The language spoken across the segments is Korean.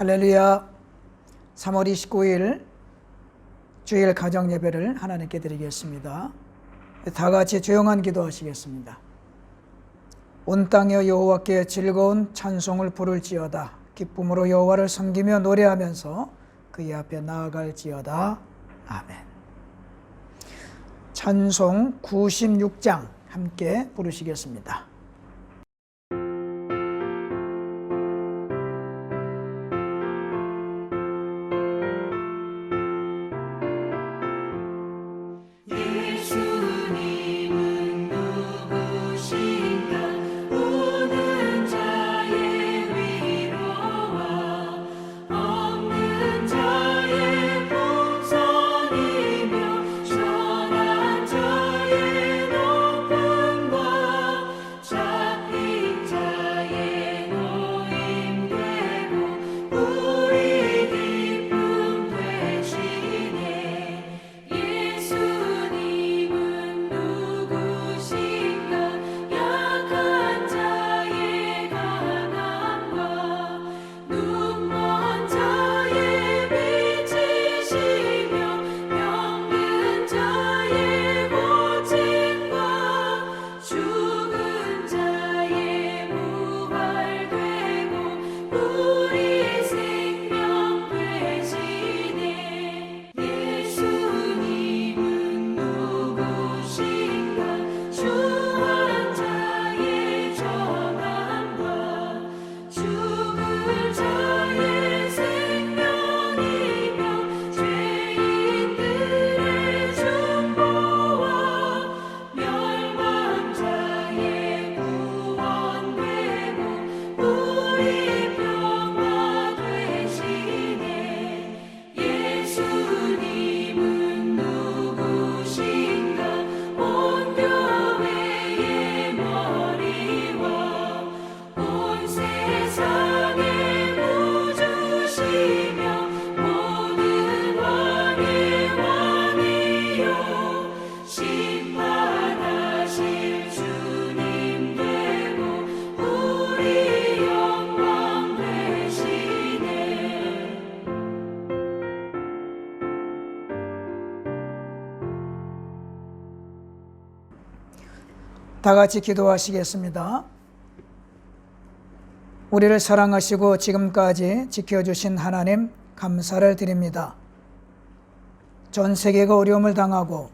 할렐루야. 3월 29일 주일 가정 예배를 하나님께 드리겠습니다. 다 같이 조용한 기도하시겠습니다. 온 땅에 여호와께 즐거운 찬송을 부를지어다. 기쁨으로 여호와를 섬기며 노래하면서 그의 앞에 나아갈지어다. 아멘. 찬송 96장 함께 부르시겠습니다. 다 같이 기도하시겠습니다. 우리를 사랑하시고 지금까지 지켜주신 하나님 감사를 드립니다. 전 세계가 어려움을 당하고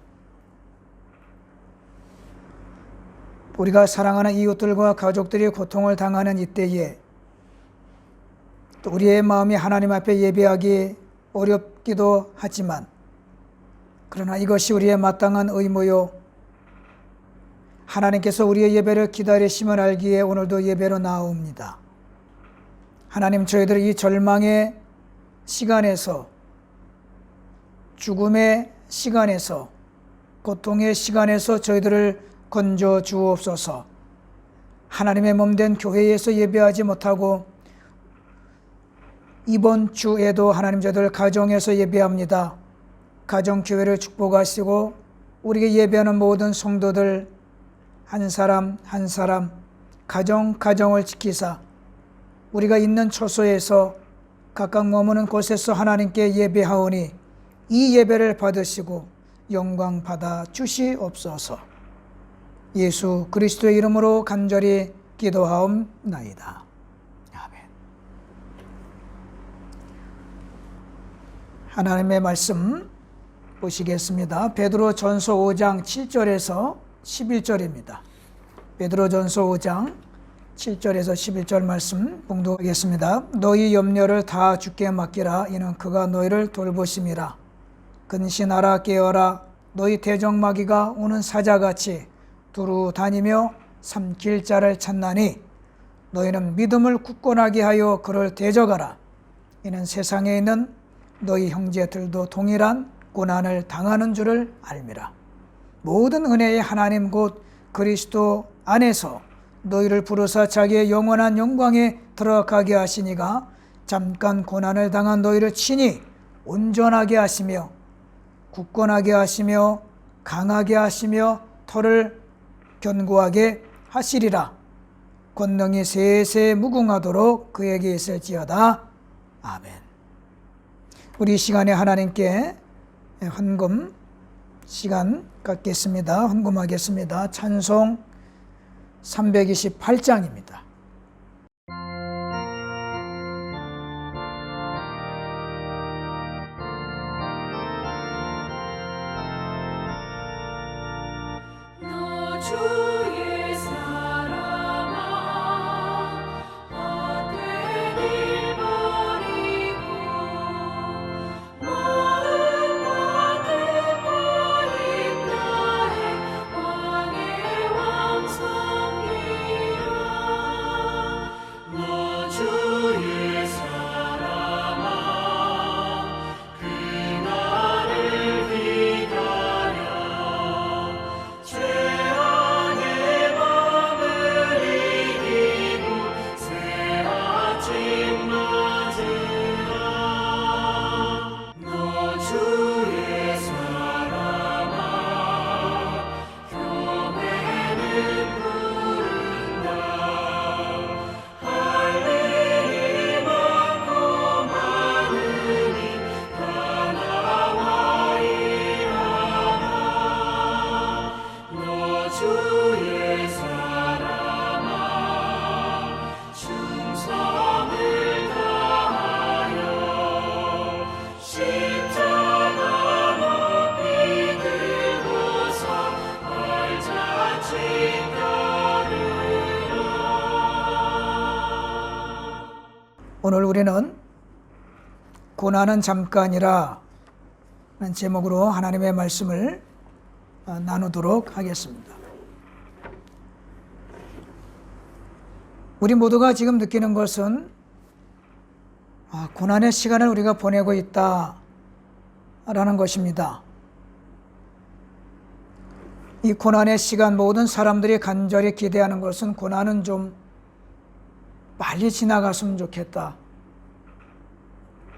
우리가 사랑하는 이웃들과 가족들이 고통을 당하는 이때에 또 우리의 마음이 하나님 앞에 예배하기 어렵기도 하지만 그러나 이것이 우리의 마땅한 의무요 하나님께서 우리의 예배를 기다리심을 알기에 오늘도 예배로 나아옵니다. 하나님, 저희들 이 절망의 시간에서, 죽음의 시간에서, 고통의 시간에서 저희들을 건져 주옵소서. 하나님의 몸된 교회에서 예배하지 못하고 이번 주에도 하나님, 저희들 가정에서 예배합니다. 가정교회를 축복하시고 우리에게 예배하는 모든 성도들 한 사람 한 사람 가정을 지키사 우리가 있는 처소에서 각각 머무는 곳에서 하나님께 예배하오니 이 예배를 받으시고 영광 받아 주시옵소서. 예수 그리스도의 이름으로 간절히 기도하옵나이다. 아멘. 하나님의 말씀 보시겠습니다. 베드로전서 5장 7절에서 11절입니다. 베드로전서 5장 7절에서 11절 말씀 봉독하겠습니다. 너희 염려를 다 주께 맡기라. 이는 그가 너희를 돌보심이라. 근신하라 깨어라. 너희 대적마귀가 오는 사자같이 두루 다니며 삼킬 자를 찾나니 너희는 믿음을 굳건하게 하여 그를 대적하라. 이는 세상에 있는 너희 형제들도 동일한 고난을 당하는 줄을 알미라. 모든 은혜의 하나님 곧 그리스도 안에서 너희를 부르사 자기의 영원한 영광에 들어가게 하시니가 잠깐 고난을 당한 너희를 친히 온전하게 하시며 굳건하게 하시며 강하게 하시며 털을 견고하게 하시리라. 권능이 세세 무궁하도록 그에게 있을지어다. 아멘. 우리 이 시간에 하나님께 헌금 시간 갖겠습니다. 헌금하겠습니다. 찬송 328장입니다. 오늘 우리는 고난은 잠깐이라 는 제목으로 하나님의 말씀을 나누도록 하겠습니다. 우리 모두가 지금 느끼는 것은 고난의 시간을 우리가 보내고 있다라는 것입니다. 이 고난의 시간, 모든 사람들이 간절히 기대하는 것은 고난은 좀 빨리 지나갔으면 좋겠다.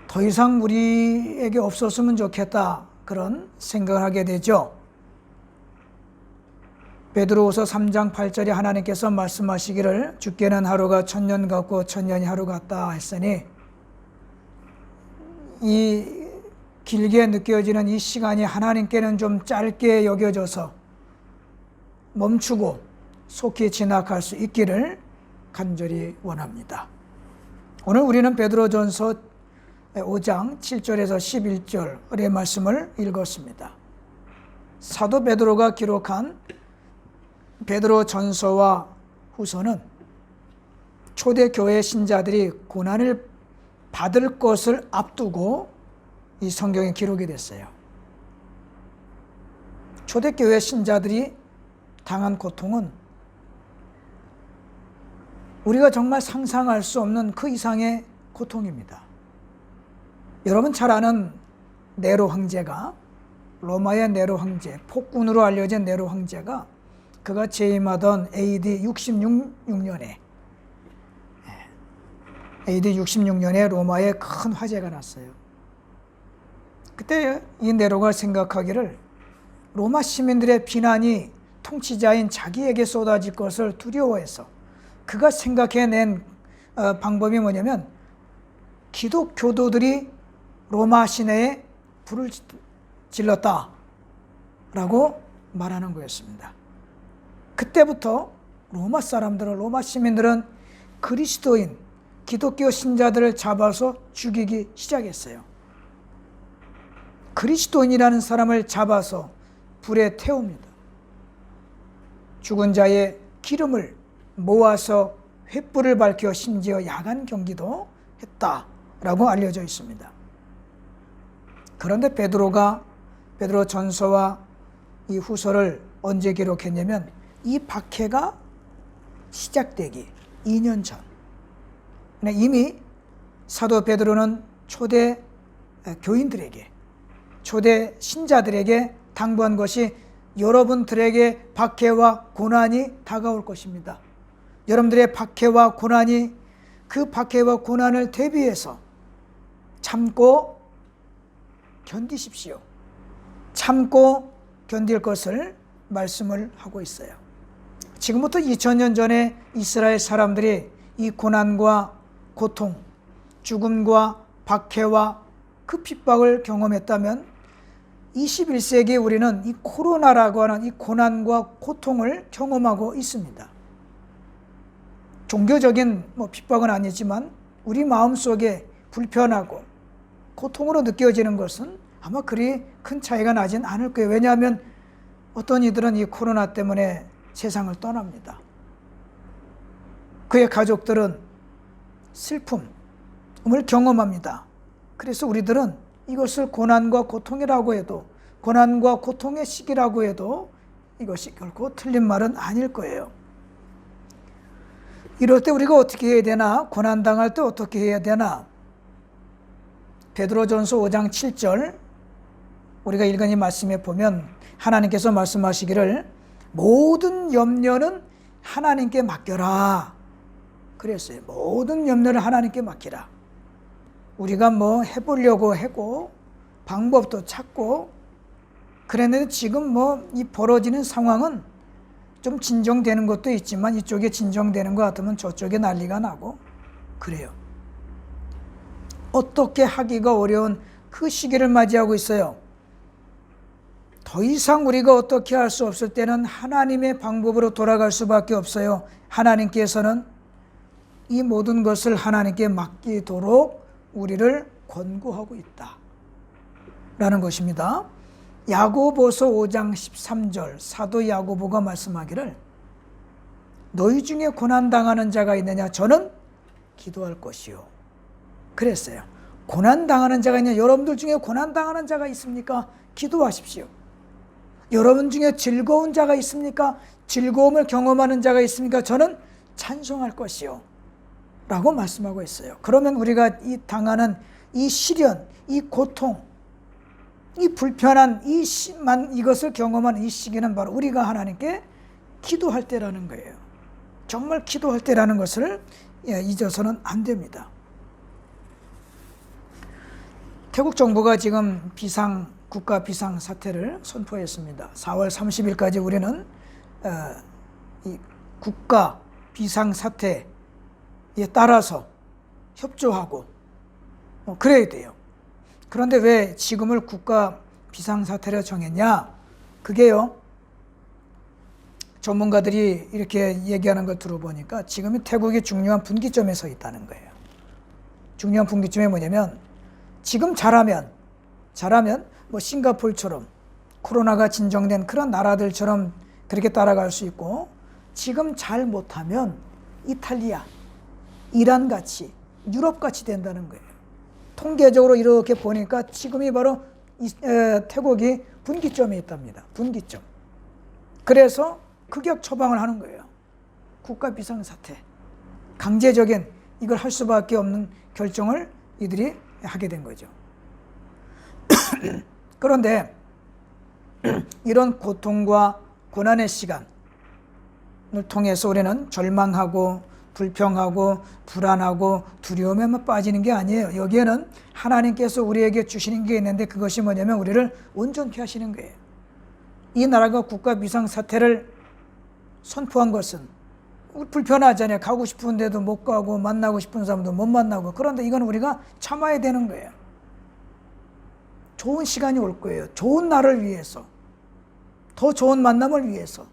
더 이상 우리에게 없었으면 좋겠다. 그런 생각을 하게 되죠. 베드로후서 3장 8절에 하나님께서 말씀하시기를 주께는 하루가 천년 같고 천년이 하루 같다 했으니 이 길게 느껴지는 이 시간이 하나님께는 좀 짧게 여겨져서 멈추고 속히 지나갈 수 있기를 간절히 원합니다. 오늘 우리는 베드로전서 5장 7절에서 11절의 말씀을 읽었습니다. 사도 베드로가 기록한 베드로전서와 후서는 초대교회 신자들이 고난을 받을 것을 앞두고 이 성경에 기록이 됐어요. 초대교회 신자들이 당한 고통은 우리가 정말 상상할 수 없는 그 이상의 고통입니다. 여러분 잘 아는 네로 황제가, 로마의 네로 황제, 폭군으로 알려진 네로 황제가 그가 재임하던 AD 66년에 로마에 큰 화재가 났어요. 그때 이 네로가 생각하기를 로마 시민들의 비난이 통치자인 자기에게 쏟아질 것을 두려워해서 그가 생각해낸 방법이 뭐냐면 기독교도들이 로마 시내에 불을 질렀다라고 말하는 거였습니다. 그때부터 로마 시민들은 그리스도인, 기독교 신자들을 잡아서 죽이기 시작했어요. 그리스도인이라는 사람을 잡아서 불에 태웁니다. 죽은 자의 기름을 모아서 횃불을 밝혀 심지어 야간 경기도 했다라고 알려져 있습니다. 그런데 베드로 전서와 이 후서를 언제 기록했냐면 이 박해가 시작되기 2년 전. 이미 사도 베드로는 초대 교인들에게, 초대 신자들에게 당부한 것이 여러분들에게 박해와 고난이 다가올 것입니다. 여러분들의 박해와 고난이 그 박해와 고난을 대비해서 참고 견디십시오. 참고 견딜 것을 말씀을 하고 있어요. 지금부터 2000년 전에 이스라엘 사람들이 이 고난과 고통, 죽음과 박해와 그 핍박을 경험했다면 21세기에 우리는 이 코로나라고 하는 이 고난과 고통을 경험하고 있습니다. 종교적인 핍박은 아니지만 우리 마음속에 불편하고 고통으로 느껴지는 것은 아마 그리 큰 차이가 나진 않을 거예요. 왜냐하면 어떤 이들은 이 코로나 때문에 세상을 떠납니다. 그의 가족들은 슬픔을 경험합니다. 그래서 우리들은 이것을 고난과 고통이라고 해도, 고난과 고통의 시기라고 해도 이것이 결코 틀린 말은 아닐 거예요. 이럴 때 우리가 어떻게 해야 되나? 고난당할 때 어떻게 해야 되나? 베드로전서 5장 7절 우리가 읽은 이 말씀에 보면 하나님께서 말씀하시기를 모든 염려는 하나님께 맡겨라 그랬어요. 모든 염려를 하나님께 맡기라. 우리가 해보려고 하고 방법도 찾고 그랬는데 지금 이 벌어지는 상황은 좀 진정되는 것도 있지만 이쪽에 진정되는 것 같으면 저쪽에 난리가 나고 그래요. 어떻게 하기가 어려운 그 시기를 맞이하고 있어요. 더 이상 우리가 어떻게 할 수 없을 때는 하나님의 방법으로 돌아갈 수밖에 없어요. 하나님께서는 이 모든 것을 하나님께 맡기도록 우리를 권고하고 있다 라는 것입니다. 야고보서 5장 13절 사도 야고보가 말씀하기를 너희 중에 고난당하는 자가 있느냐 저는 기도할 것이요 그랬어요. 고난당하는 자가 있느냐 여러분들 중에 고난당하는 자가 있습니까? 기도하십시오. 여러분 중에 즐거운 자가 있습니까? 즐거움을 경험하는 자가 있습니까? 저는 찬송할 것이요 라고 말씀하고 있어요. 그러면 우리가 이 당하는 이 시련, 이 고통, 이 불편한 이것을 경험하는 이 시기는 바로 우리가 하나님께 기도할 때라는 거예요. 정말 기도할 때라는 것을 잊어서는 안 됩니다. 태국 정부가 지금 국가 비상사태를 선포했습니다. 4월 30일까지 우리는 이 국가 비상사태에 따라서 협조하고 그래야 돼요. 그런데 왜 지금을 국가 비상사태로 정했냐? 그게요. 전문가들이 이렇게 얘기하는 걸 들어보니까 지금이 태국이 중요한 분기점에 서 있다는 거예요. 중요한 분기점이 뭐냐면 지금 잘하면 싱가포르처럼 코로나가 진정된 그런 나라들처럼 그렇게 따라갈 수 있고 지금 잘 못하면 이탈리아, 이란같이 유럽같이 된다는 거예요. 통계적으로 이렇게 보니까 지금이 바로 태국이 분기점에 있답니다. 분기점. 그래서 극약 처방을 하는 거예요. 국가 비상사태. 강제적인 이걸 할 수밖에 없는 결정을 이들이 하게 된 거죠. 그런데 이런 고통과 고난의 시간을 통해서 우리는 절망하고 불평하고 불안하고 두려움에만 빠지는 게 아니에요. 여기에는 하나님께서 우리에게 주시는 게 있는데 그것이 뭐냐면 우리를 온전케 하시는 거예요. 이 나라가 국가 비상사태를 선포한 것은 불편하잖아요. 가고 싶은데도 못 가고 만나고 싶은 사람도 못 만나고 그런데 이건 우리가 참아야 되는 거예요. 좋은 시간이 올 거예요. 좋은 날을 위해서 더 좋은 만남을 위해서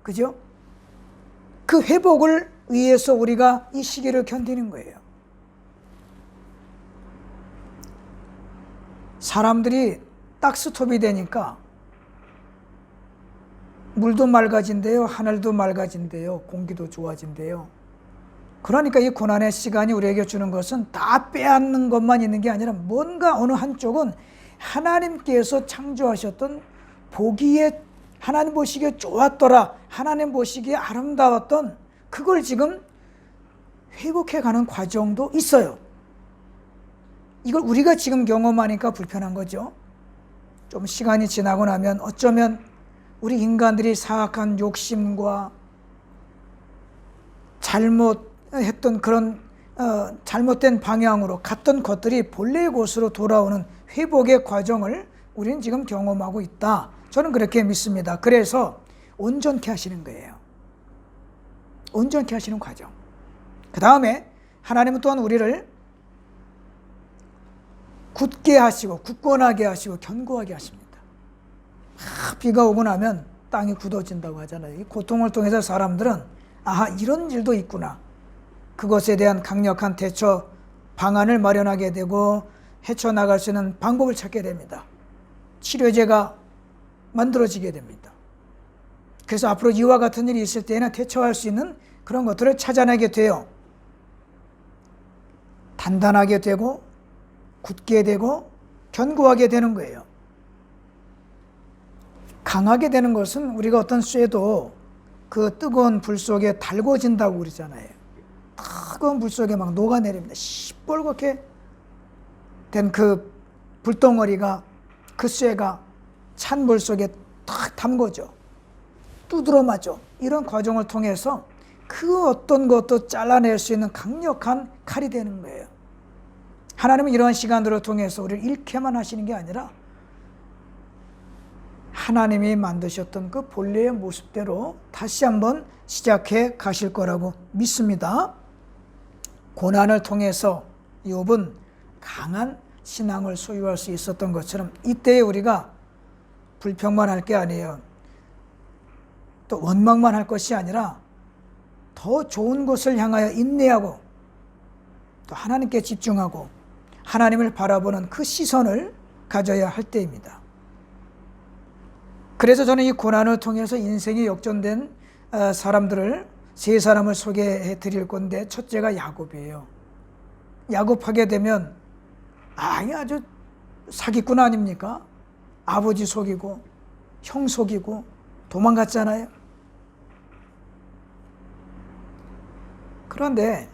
그죠? 그 회복을 위해서 우리가 이 시기를 견디는 거예요. 사람들이 딱스톱이 되니까 물도 맑아진대요. 하늘도 맑아진대요. 공기도 좋아진대요. 그러니까 이 고난의 시간이 우리에게 주는 것은 다 빼앗는 것만 있는 게 아니라 뭔가 어느 한쪽은 하나님께서 창조하셨던 보기에 하나님 보시기에 좋았더라. 하나님 보시기에 아름다웠던 그걸 지금 회복해가는 과정도 있어요. 이걸 우리가 지금 경험하니까 불편한 거죠. 좀 시간이 지나고 나면 어쩌면 우리 인간들이 사악한 욕심과 잘못했던 그런 잘못된 방향으로 갔던 것들이 본래의 곳으로 돌아오는 회복의 과정을 우리는 지금 경험하고 있다. 저는 그렇게 믿습니다. 그래서 온전케 하시는 거예요. 온전케 하시는 과정. 그 다음에 하나님은 또한 우리를 굳게 하시고 굳건하게 하시고 견고하게 하십니다. 비가 오고 나면 땅이 굳어진다고 하잖아요. 이 고통을 통해서 사람들은 아하, 이런 일도 있구나. 그것에 대한 강력한 대처 방안을 마련하게 되고 헤쳐나갈 수 있는 방법을 찾게 됩니다. 치료제가 만들어지게 됩니다. 그래서 앞으로 이와 같은 일이 있을 때에는 대처할 수 있는 그런 것들을 찾아내게 돼요. 단단하게 되고 굳게 되고 견고하게 되는 거예요. 강하게 되는 것은 우리가 어떤 쇠도 그 뜨거운 불 속에 달궈진다고 그러잖아요. 뜨거운 불 속에 막 녹아내립니다. 시뻘겋게 된 그 불덩어리가, 그 쇠가 찬 물 속에 탁 담궈져. 두드러 맞죠. 이런 과정을 통해서 그 어떤 것도 잘라낼 수 있는 강력한 칼이 되는 거예요. 하나님은 이러한 시간들을 통해서 우리를 잃게만 하시는 게 아니라 하나님이 만드셨던 그 본래의 모습대로 다시 한번 시작해 가실 거라고 믿습니다. 고난을 통해서 욥은 강한 신앙을 소유할 수 있었던 것처럼 이때에 우리가 불평만 할 게 아니에요. 또 원망만 할 것이 아니라 더 좋은 것을 향하여 인내하고 또 하나님께 집중하고 하나님을 바라보는 그 시선을 가져야 할 때입니다. 그래서 저는 이 고난을 통해서 인생이 역전된 사람들을 세 사람을 소개해 드릴 건데, 첫째가 야곱이에요. 야곱하게 되면 아주 사기꾼 아닙니까? 아버지 속이고 형 속이고 도망갔잖아요. 그런데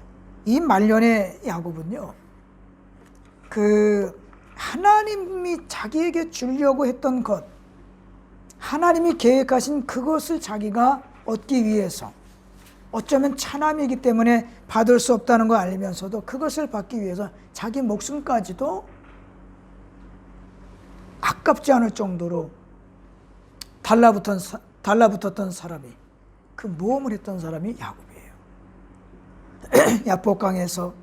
이 말년의 야곱은요, 하나님이 자기에게 주려고 했던 것, 하나님이 계획하신 그것을 자기가 얻기 위해서, 어쩌면 차남이기 때문에 받을 수 없다는 걸 알면서도 그것을 받기 위해서 자기 목숨까지도 아깝지 않을 정도로 달라붙었던 사람이, 그 모험을 했던 사람이 야곱이에요. 야복강에서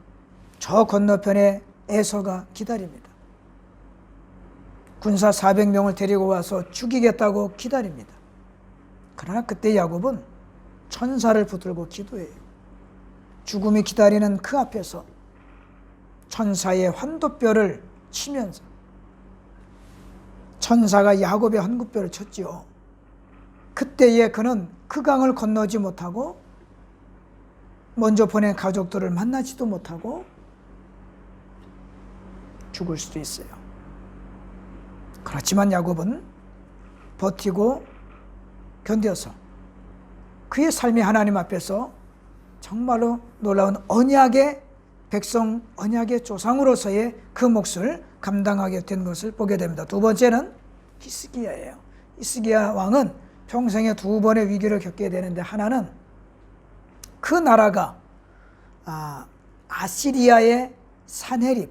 저 건너편에 에서가 기다립니다. 군사 400명을 데리고 와서 죽이겠다고 기다립니다. 그러나 그때 야곱은 천사를 붙들고 기도해요. 죽음이 기다리는 그 앞에서 천사의 환도뼈를 치면서, 천사가 야곱의 환도뼈를 쳤지요. 그때에 그는 그 강을 건너지 못하고 먼저 보낸 가족들을 만나지도 못하고 죽을 수도 있어요. 그렇지만 야곱은 버티고 견뎌서 그의 삶이 하나님 앞에서 정말로 놀라운 언약의 백성, 언약의 조상으로서의 그 몫을 감당하게 된 것을 보게 됩니다. 두 번째는 히스기야예요. 히스기야 왕은 평생에 두 번의 위기를 겪게 되는데, 하나는 그 나라가 아시리아의 산헤립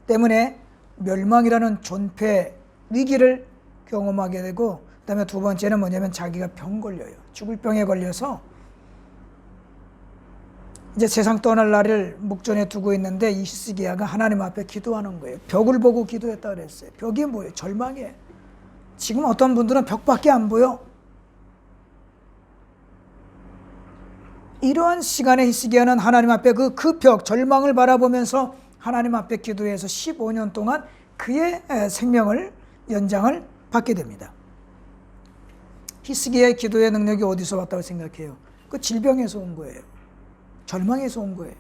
때문에 멸망이라는 존폐 위기를 경험하게 되고, 그 다음에 두 번째는 뭐냐면 자기가 병 걸려요. 죽을 병에 걸려서 이제 세상 떠날 날을 목전에 두고 있는데, 이 히스기야가 하나님 앞에 기도하는 거예요. 벽을 보고 기도했다 그랬어요. 벽이 뭐예요? 절망이에요. 지금 어떤 분들은 벽밖에 안 보여. 이러한 시간에 히스기야는 하나님 앞에 그 벽, 절망을 바라보면서 하나님 앞에 기도해서 15년 동안 그의 생명을 연장을 받게 됩니다. 히스기야의 기도의 능력이 어디서 왔다고 생각해요? 그 질병에서 온 거예요. 절망에서 온 거예요.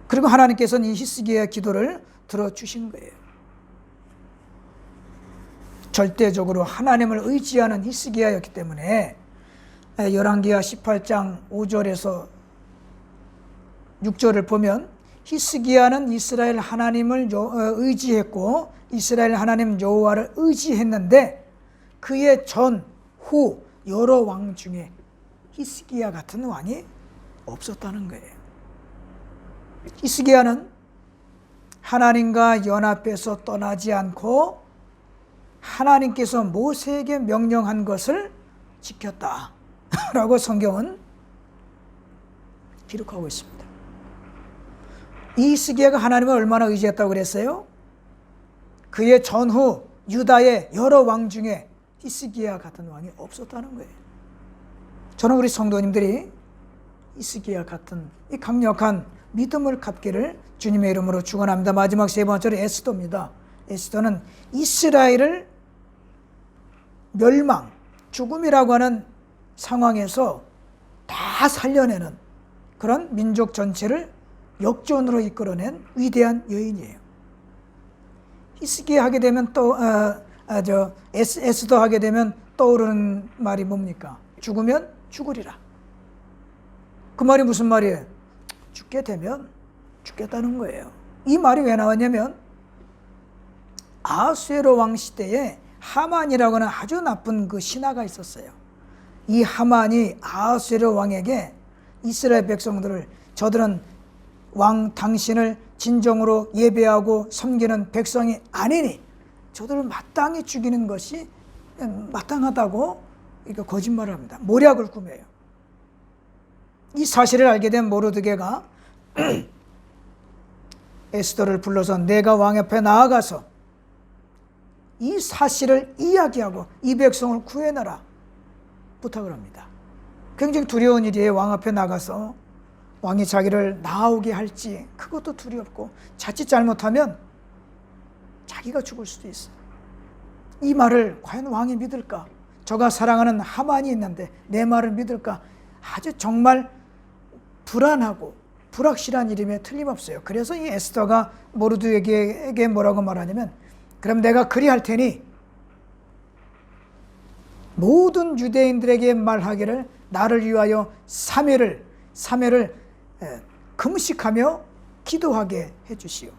그리고 하나님께서는 이 히스기야의 기도를 들어주신 거예요. 절대적으로 하나님을 의지하는 히스기야였기 때문에 열왕기하 18장 5절에서 6절을 보면, 히스기야는 이스라엘 하나님을 의지했고 이스라엘 하나님 여호와를 의지했는데 그의 전, 후 여러 왕 중에 히스기야 같은 왕이 없었다는 거예요. 히스기야는 하나님과 연합해서 떠나지 않고 하나님께서 모세에게 명령한 것을 지켰다 라고 성경은 기록하고 있습니다. 이 히스기야가 하나님을 얼마나 의지했다고 그랬어요? 그의 전후 유다의 여러 왕 중에 히스기야 같은 왕이 없었다는 거예요. 저는 우리 성도님들이 히스기야 같은 이 강력한 믿음을 갖기를 주님의 이름으로 축원합니다. 마지막 세 번째로 에스더입니다. 에스더는 이스라엘을 멸망, 죽음이라고 하는 상황에서 다 살려내는 그런 민족 전체를 역전으로 이끌어낸 위대한 여인이에요. 히스기야 하게 되면 에스더 하게 되면 떠오르는 말이 뭡니까? 죽으면 죽으리라. 그 말이 무슨 말이에요? 죽게 되면 죽겠다는 거예요. 이 말이 왜 나왔냐면 아하수에로 왕 시대에 하만이라고 하는 아주 나쁜 그 신하가 있었어요. 이 하만이 아하수에로 왕에게 이스라엘 백성들을 저들은 왕 당신을 진정으로 예배하고 섬기는 백성이 아니니 저들을 마땅히 죽이는 것이 마땅하다고 이렇게 거짓말을 합니다. 모략을 꾸며요. 이 사실을 알게 된 모르드게가 에스더를 불러서 내가 왕 앞에 나아가서 이 사실을 이야기하고 이 백성을 구해내라 부탁을 합니다. 굉장히 두려운 일이에요. 왕 앞에 나가서 왕이 자기를 나오게 할지 그것도 두렵고 자칫 잘못하면 자기가 죽을 수도 있어요. 이 말을 과연 왕이 믿을까? 저가 사랑하는 하만이 있는데 내 말을 믿을까? 아주 정말 불안하고 불확실한 일임에 틀림없어요. 그래서 이 에스더가 모르드게에게 뭐라고 말하냐면 그럼 내가 그리할 테니 모든 유대인들에게 말하기를 나를 위하여 3회를 금식하며 기도하게 해주시오.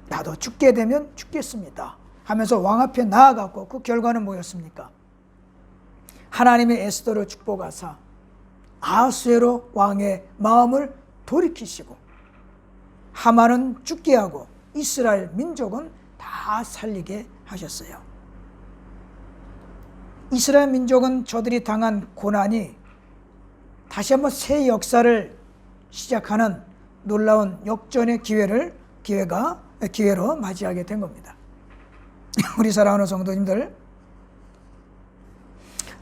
나도 죽게 되면 죽겠습니다 하면서 왕 앞에 나아갔고 그 결과는 뭐였습니까? 하나님의 에스더를 축복하사 아하수에로 왕의 마음을 돌이키시고 하만은 죽게 하고 이스라엘 민족은 다 살리게 하셨어요. 이스라엘 민족은 저들이 당한 고난이 다시 한번 새 역사를 시작하는 놀라운 역전의 기회로 맞이하게 된 겁니다. 우리 사랑하는 성도님들,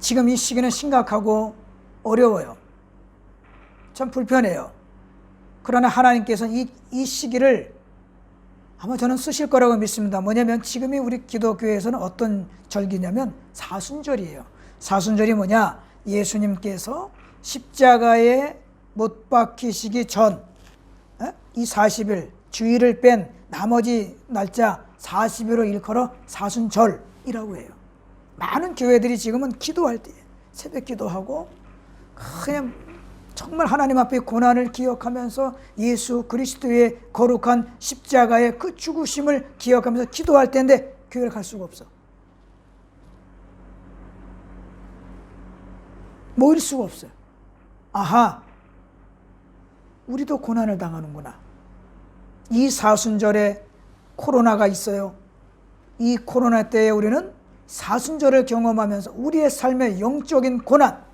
지금 이 시기는 심각하고 어려워요. 참 불편해요. 그러나 하나님께서 이 시기를 아마 저는 쓰실 거라고 믿습니다. 뭐냐면 지금이 우리 기독교에서는 어떤 절기냐면 사순절이에요. 사순절이 뭐냐? 예수님께서 십자가에 못 박히시기 전 이 40일 주일을 뺀 나머지 날짜 40일로 일컬어 사순절이라고 해요. 많은 교회들이 지금은 기도할 때 새벽 기도하고 그냥 정말 하나님 앞에 고난을 기억하면서 예수 그리스도의 거룩한 십자가의 그 죽으심을 기억하면서 기도할 때인데 교회를 갈 수가 없어. 모일 수가 없어요. 아하, 우리도 고난을 당하는구나. 이 사순절에 코로나가 있어요. 이 코로나 때에 우리는 사순절을 경험하면서 우리의 삶의 영적인 고난,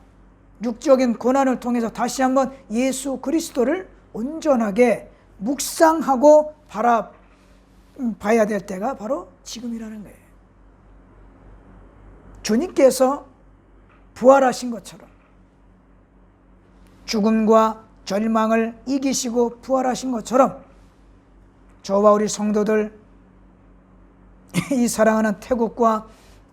육적인 고난을 통해서 다시 한번 예수 그리스도를 온전하게 묵상하고 바라봐야 될 때가 바로 지금이라는 거예요. 주님께서 부활하신 것처럼 죽음과 절망을 이기시고 부활하신 것처럼 저와 우리 성도들, 이 사랑하는 태국과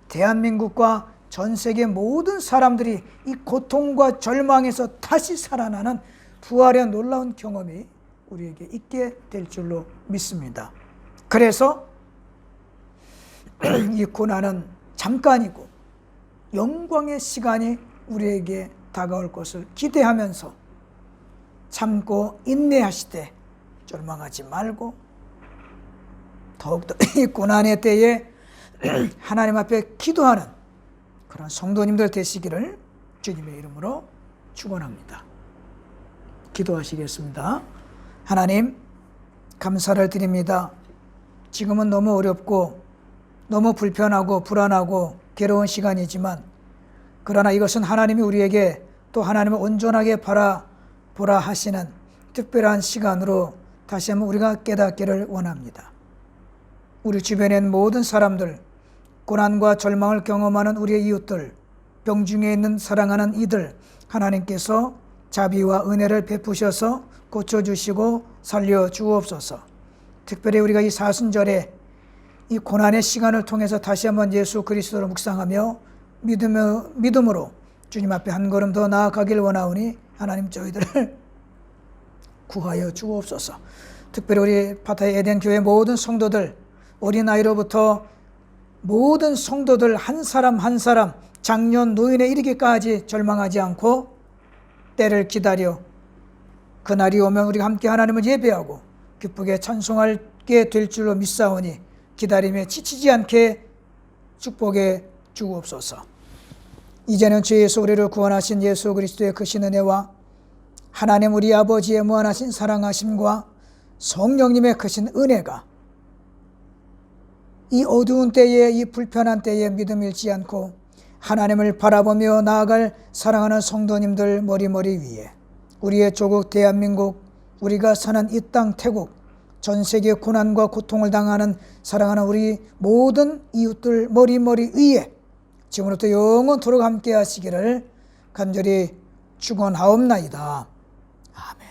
대한민국과 전 세계 모든 사람들이 이 고통과 절망에서 다시 살아나는 부활의 놀라운 경험이 우리에게 있게 될 줄로 믿습니다. 그래서 이 고난은 잠깐이고 영광의 시간이 우리에게 다가올 것을 기대하면서 참고 인내하시되 절망하지 말고 더욱더 이 고난의 때에 하나님 앞에 기도하는 그런 성도님들 되시기를 주님의 이름으로 축원합니다. 기도하시겠습니다. 하나님, 감사를 드립니다. 지금은 너무 어렵고 너무 불편하고 불안하고 괴로운 시간이지만 그러나 이것은 하나님이 우리에게 또 하나님을 온전하게 바라보라 하시는 특별한 시간으로 다시 한번 우리가 깨닫기를 원합니다. 우리 주변엔 모든 사람들, 고난과 절망을 경험하는 우리의 이웃들, 병중에 있는 사랑하는 이들, 하나님께서 자비와 은혜를 베푸셔서 고쳐주시고 살려주옵소서. 특별히 우리가 이 사순절에 이 고난의 시간을 통해서 다시 한번 예수 그리스도를 묵상하며 믿음으로 주님 앞에 한 걸음 더 나아가길 원하오니 하나님 저희들을 구하여 주옵소서. 특별히 우리 바타의 에덴 교회 모든 성도들, 어린아이로부터 모든 성도들 한 사람 한 사람 장년 노인에 이르기까지 절망하지 않고 때를 기다려 그날이 오면 우리가 함께 하나님을 예배하고 기쁘게 찬송하게 될 줄로 믿사오니 기다림에 지치지 않게 축복해 주옵소서. 이제는 죄에서 우리를 구원하신 예수 그리스도의 크신 은혜와 하나님 우리 아버지의 무한하신 사랑하심과 성령님의 크신 은혜가 이 어두운 때에, 이 불편한 때에 믿음 잃지 않고 하나님을 바라보며 나아갈 사랑하는 성도님들 머리머리 위에, 우리의 조국 대한민국, 우리가 사는 이 땅 태국, 전 세계 고난과 고통을 당하는 사랑하는 우리 모든 이웃들 머리머리 위에 지금부터 영원토록 함께 하시기를 간절히 축원하옵나이다. 아멘.